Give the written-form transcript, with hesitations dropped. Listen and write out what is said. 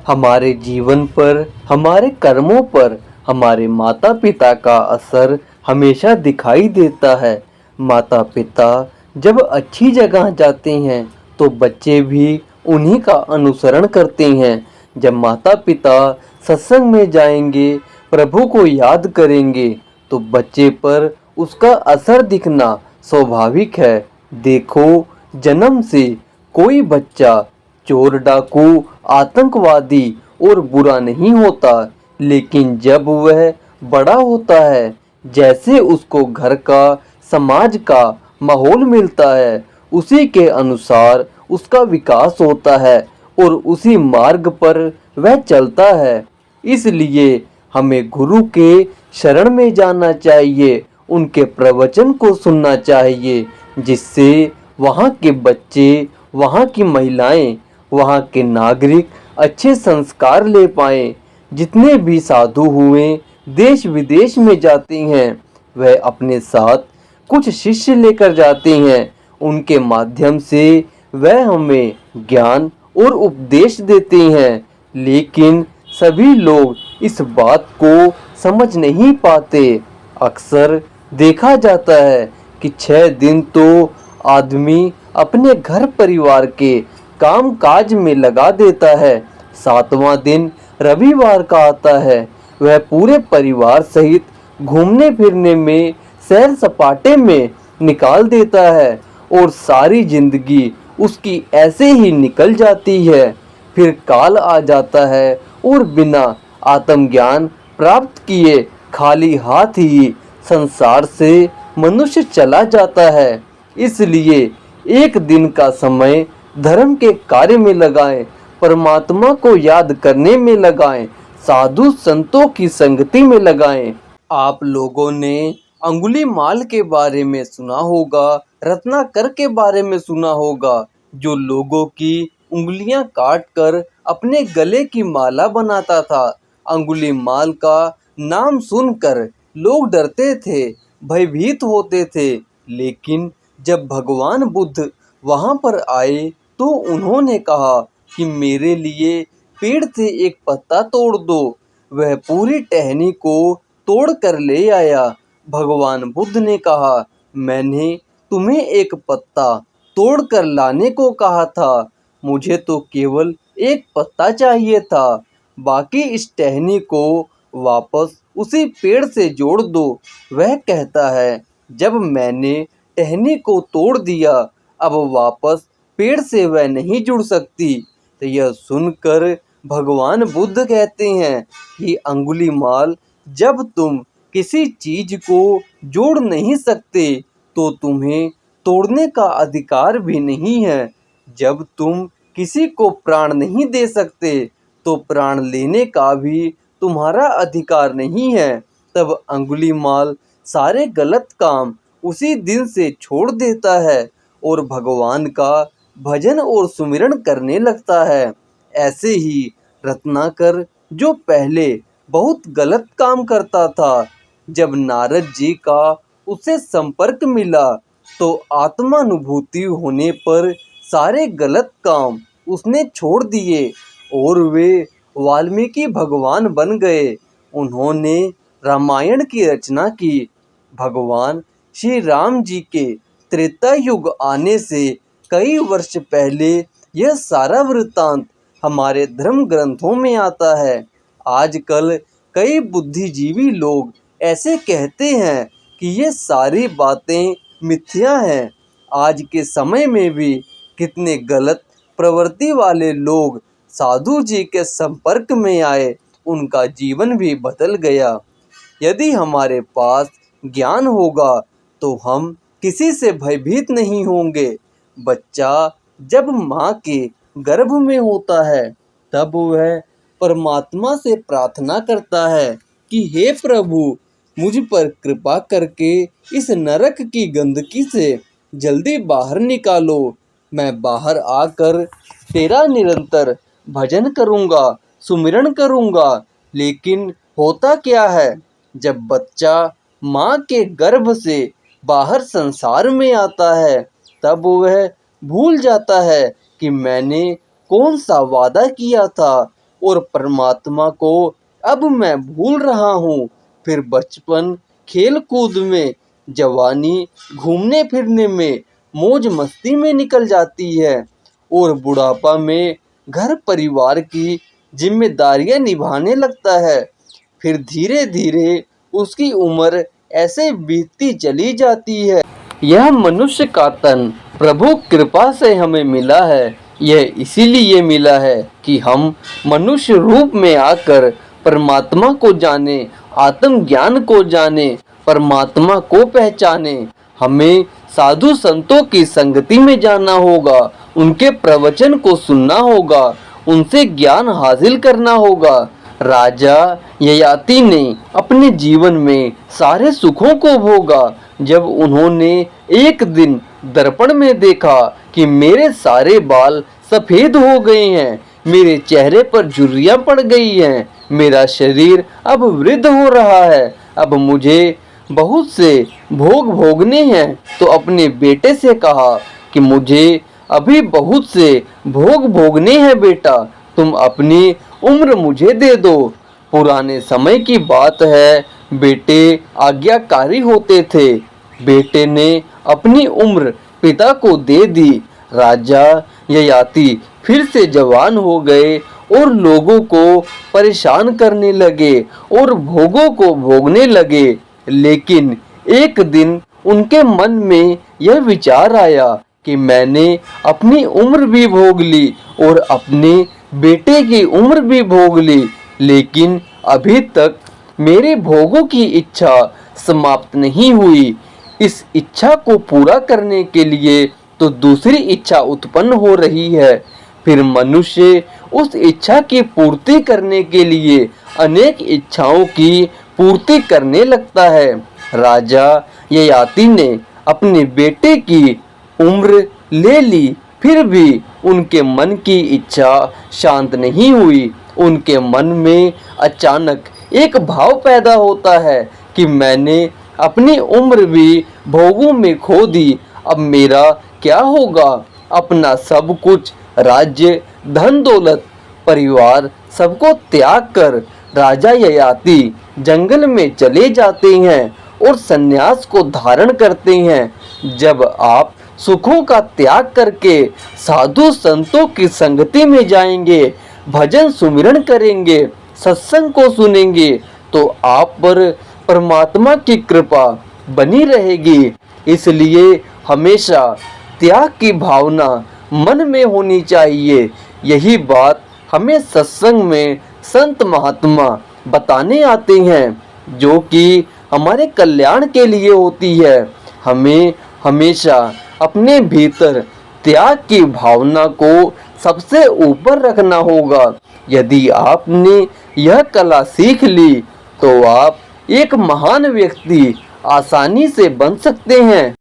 हमारे जीवन पर, हमारे कर्मों पर हमारे माता पिता का असर हमेशा दिखाई देता है। माता पिता जब अच्छी जगह जाते हैं तो बच्चे भी उन्हीं का अनुसरण करते हैं। जब माता पिता सत्संग में जाएंगे, प्रभु को याद करेंगे तो बच्चे पर उसका असर दिखना स्वाभाविक है। देखो, जन्म से कोई बच्चा चोर, डाकू, आतंकवादी और बुरा नहीं होता, लेकिन जब वह बड़ा होता है, जैसे उसको घर का, समाज का माहौल मिलता है, उसी के अनुसार उसका विकास होता है और उसी मार्ग पर वह चलता है। इसलिए हमें गुरु के शरण में जाना चाहिए, उनके प्रवचन को सुनना चाहिए, जिससे वहाँ के बच्चे, वहाँ की महिलाएं, वहाँ के नागरिक अच्छे संस्कार ले पाएं। जितने भी साधु हुए देश विदेश में जाते हैं, वह अपने साथ कुछ शिष्य लेकर जाते हैं। उनके माध्यम से वह हमें ज्ञान और उपदेश देते हैं। लेकिन सभी लोग इस बात को समझ नहीं पाते। अक्सर देखा जाता है कि 6 दिन तो आदमी अपने घर परिवार के काम काज में लगा देता है। 7वां दिन रविवार का आता है, वह पूरे परिवार सहित घूमने फिरने में, सैर सपाटे में निकाल देता है और सारी जिंदगी उसकी ऐसे ही निकल जाती है। फिर काल आ जाता है और बिना आत्मज्ञान प्राप्त किए खाली हाथ ही संसार से मनुष्य चला जाता है। इसलिए एक दिन का समय धर्म के कार्य में लगाएं, परमात्मा को याद करने में लगाएं, साधु संतों की संगति में लगाएं। आप लोगों ने अंगुलीमाल के बारे में सुना होगा, रत्नाकर के बारे में सुना होगा, जो लोगों की उंगलियां काट कर अपने गले की माला बनाता था। अंगुलीमाल का नाम सुनकर लोग डरते थे, भयभीत होते थे। लेकिन जब भगवान बुद्ध वहां पर आए तो उन्होंने कहा कि मेरे लिए पेड़ से एक पत्ता तोड़ दो। वह पूरी टहनी को तोड़ कर ले आया। भगवान बुद्ध ने कहा, मैंने तुम्हें एक पत्ता तोड़ कर लाने को कहा था, मुझे तो केवल एक पत्ता चाहिए था। बाकी इस टहनी को वापस उसी पेड़ से जोड़ दो। वह कहता है, जब मैंने टहनी को तोड़ दिया, अब वापस पेड़ से वह नहीं जुड़ सकती। तो यह सुनकर भगवान बुद्ध कहते हैं कि अंगुलीमाल, जब तुम किसी चीज को जोड़ नहीं सकते तो तुम्हें तोड़ने का अधिकार भी नहीं है। जब तुम किसी को प्राण नहीं दे सकते तो प्राण लेने का भी तुम्हारा अधिकार नहीं है। तब अंगुलीमाल सारे गलत काम उसी दिन से छोड़ देता है और भगवान का भजन और सुमिरन करने लगता है। ऐसे ही रत्नाकर, जो पहले बहुत गलत काम करता था, जब नारद जी का उससे संपर्क मिला तो आत्मानुभूति होने पर सारे गलत काम उसने छोड़ दिए और वे वाल्मीकि भगवान बन गए। उन्होंने रामायण की रचना की। भगवान श्री राम जी के त्रेता युग आने से कई वर्ष पहले यह सारा वृत्तांत हमारे धर्म ग्रंथों में आता है। आजकल कई बुद्धिजीवी लोग ऐसे कहते हैं कि ये सारी बातें मिथ्या हैं। आज के समय में भी कितने गलत प्रवृत्ति वाले लोग साधु जी के संपर्क में आए, उनका जीवन भी बदल गया। यदि हमारे पास ज्ञान होगा तो हम किसी से भयभीत नहीं होंगे। बच्चा जब माँ के गर्भ में होता है तब वह परमात्मा से प्रार्थना करता है कि हे प्रभु, मुझ पर कृपा करके इस नरक की गंदगी से जल्दी बाहर निकालो। मैं बाहर आकर तेरा निरंतर भजन करूँगा, सुमिरन करूँगा। लेकिन होता क्या है, जब बच्चा माँ के गर्भ से बाहर संसार में आता है तब वह भूल जाता है कि मैंने कौन सा वादा किया था, और परमात्मा को अब मैं भूल रहा हूँ। फिर बचपन खेल कूद में, जवानी घूमने फिरने में, मौज मस्ती में निकल जाती है और बुढ़ापा में घर परिवार की जिम्मेदारियां निभाने लगता है। फिर धीरे धीरे उसकी उम्र ऐसे बीतती चली जाती है। यह मनुष्य का तन प्रभु कृपा से हमें मिला है। यह इसीलिए मिला है कि हम मनुष्य रूप में आकर परमात्मा को जाने, आत्मज्ञान को जाने, परमात्मा को पहचाने। हमें साधु संतों की संगति में जाना होगा, उनके प्रवचन को सुनना होगा, उनसे ज्ञान हासिल करना होगा। राजा ययाति ने अपने जीवन में सारे सुखों को भोगा। जब उन्होंने एक दिन दर्पण में देखा कि मेरे सारे बाल सफेद हो गए हैं, मेरे चेहरे पर झुर्रियां पड़ गई हैं, मेरा शरीर अब वृद्ध हो रहा है, अब मुझे बहुत से भोग भोगने हैं, तो अपने बेटे से कहा कि मुझे अभी बहुत से भोग भोगने हैं बेटा, तुम अपनी उम्र मुझे दे दो। पुराने समय की बात है, बेटे आज्ञाकारी होते थे। बेटे ने अपनी उम्र पिता को दे दी। राजा ययाति फिर से जवान हो गए और लोगों को परेशान करने लगे और भोगों को भोगने लगे। लेकिन एक दिन उनके मन में यह विचार आया कि मैंने अपनी उम्र भी भोग ली और अपने बेटे की उम्र भी भोग ली, लेकिन अभी तक मेरे भोगों की इच्छा समाप्त नहीं हुई। इस इच्छा को पूरा करने के लिए तो दूसरी इच्छा उत्पन्न हो रही है। फिर मनुष्य उस इच्छा की पूर्ति करने के लिए अनेक इच्छाओं की पूर्ति करने लगता है। राजा ययाति ने अपने बेटे की उम्र ले ली, फिर भी उनके मन की इच्छा शांत नहीं हुई। उनके मन में अचानक एक भाव पैदा होता है कि मैंने अपनी उम्र भी भोगों में खो दी, अब मेरा क्या होगा। अपना सब कुछ, राज्य, धन दौलत, परिवार सबको त्याग कर राजा ययाति जंगल में चले जाते हैं और सन्यास को धारण करते हैं। जब आप सुखों का त्याग करके साधु संतों की संगति में जाएंगे, भजन सुमिरन करेंगे, सत्संग को सुनेंगे, तो आप पर परमात्मा की कृपा बनी रहेगी। इसलिए हमेशा त्याग की भावना मन में होनी चाहिए। यही बात हमें सत्संग में संत महात्मा बताने आते हैं, जो कि हमारे कल्याण के लिए होती है। हमें हमेशा अपने भीतर त्याग की भावना को सबसे ऊपर रखना होगा। यदि आपने यह कला सीख ली तो आप एक महान व्यक्ति आसानी से बन सकते हैं।